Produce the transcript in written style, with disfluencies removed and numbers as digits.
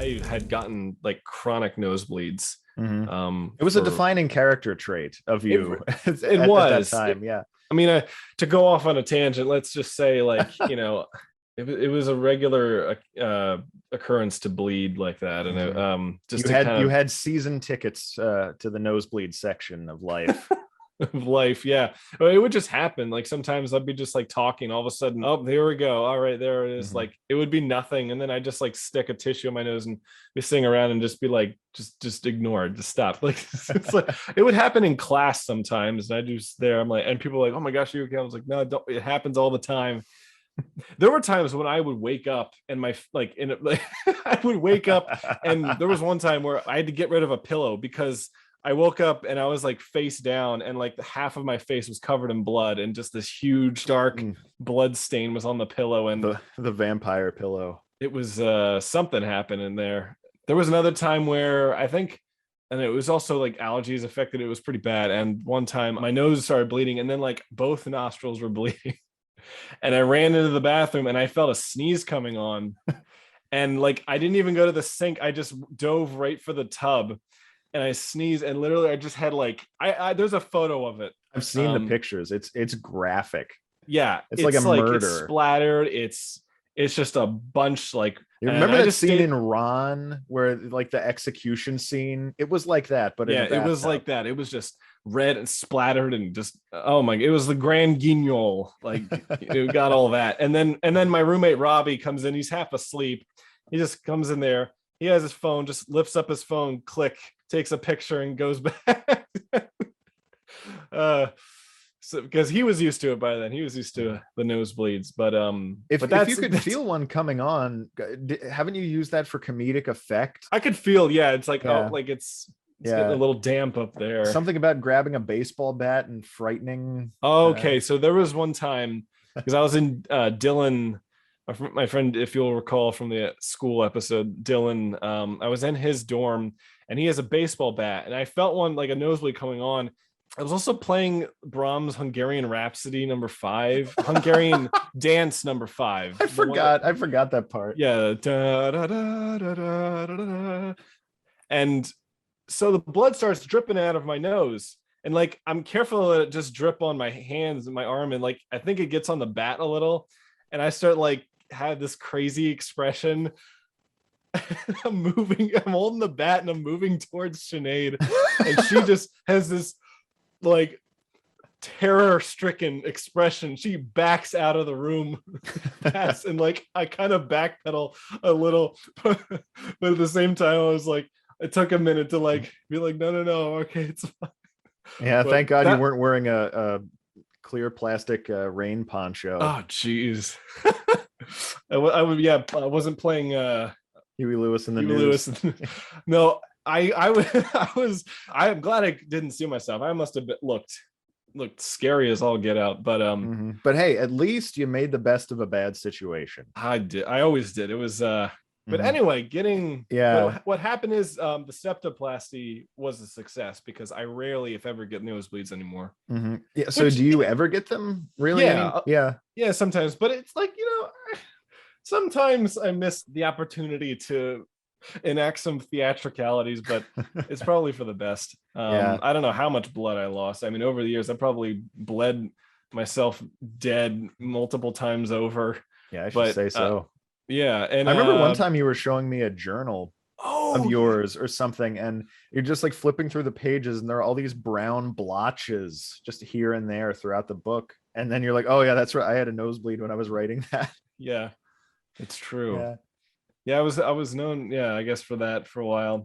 I had gotten like chronic nosebleeds. It was a For defining character trait of it, you it at that was. time. Yeah. I mean, to go off on a tangent, let's just say, like, it was a regular occurrence to bleed like that, and just to kind You of had season tickets to the nosebleed section of life. of life. Yeah, it would just happen. Like sometimes I'd be just like talking, all of a sudden, oh, here we go. All right, there it is. Like it would be nothing, and then I just like stick a tissue in my nose and be sitting around and just be like, just ignore it, just stop. Like it's like it would happen in class sometimes, and I just there. I'm like, and people are like, oh my gosh, you okay? I was like, no, don't. It happens all the time. There were times when I would wake up and I would wake up, and there was one time where I had to get rid of a pillow because I woke up and I was like face down, and like half of my face was covered in blood, and just this huge dark blood stain was on the pillow, and the vampire pillow. it was something happened in there. There was another time where I think, and it was also like allergies affected. It was pretty bad. And one time my nose started bleeding, and then like both nostrils were bleeding. And I ran into the bathroom and I felt a sneeze coming on. And like I didn't even go to the sink. I just dove right for the tub and I sneezed, and literally I just had like I there's a photo of it. I've seen the pictures. It's graphic. Yeah, it's like a murder. It's splattered. It's just a bunch. Like, you remember that scene in Ron where like the execution scene? It was like that, but yeah, it was like that. It was just red and splattered and just, oh my, it was the grand guignol. Like it got all that. And then my roommate Robbie comes in. He's half asleep. He just comes in there. He has his phone, just lifts up his phone, click, takes a picture and goes back. So because he was used to it by then, he was used to the nosebleeds. But if you could feel one coming on, haven't you used that for comedic effect? I could feel, yeah, it's like, oh, like it's getting a little damp up there. Something about grabbing a baseball bat and frightening. Okay, so there was one time because I was in Dylan, my friend, if you'll recall from the school episode, Dylan, I was in his dorm and he has a baseball bat, and I felt one, like a nosebleed coming on. I was also playing Brahms' Hungarian Rhapsody No. 5, Hungarian Dance No. 5. I forgot that part. Yeah. Da, da, da, da, da, da, da. And so the blood starts dripping out of my nose. And like, I'm careful to let it just drip on my hands and my arm. And like, I think it gets on the bat a little. And I start like, have this crazy expression. I'm holding the bat and I'm moving towards Sinead. And she just has this like terror-stricken expression. She backs out of the room fast, and like I kind of backpedal a little, but at the same time I was like, it took a minute to like be like, no, okay, it's fine. Yeah, but thank God you weren't wearing a clear plastic rain poncho. Oh jeez. I wasn't playing Huey Lewis in the news. No, I'm glad I didn't see myself. I must have looked scary as all get out, but but hey, at least you made the best of a bad situation. I always did. It was but anyway, what happened is the septoplasty was a success because I rarely, if ever, get nosebleeds anymore. Yeah. So do you ever get them? Really? Yeah, sometimes, but it's like, sometimes I miss the opportunity to enact some theatricalities, but it's probably for the best. I don't know how much blood I lost. I mean, over the years I probably bled myself dead multiple times over. Yeah, I should say so. And I remember one time you were showing me a journal of yours or something, and you're just like flipping through the pages and there are all these brown blotches just here and there throughout the book, and then you're like, oh yeah, that's right, I had a nosebleed when I was writing that. Yeah, it's true. Yeah, I was known, I guess, for that for a while.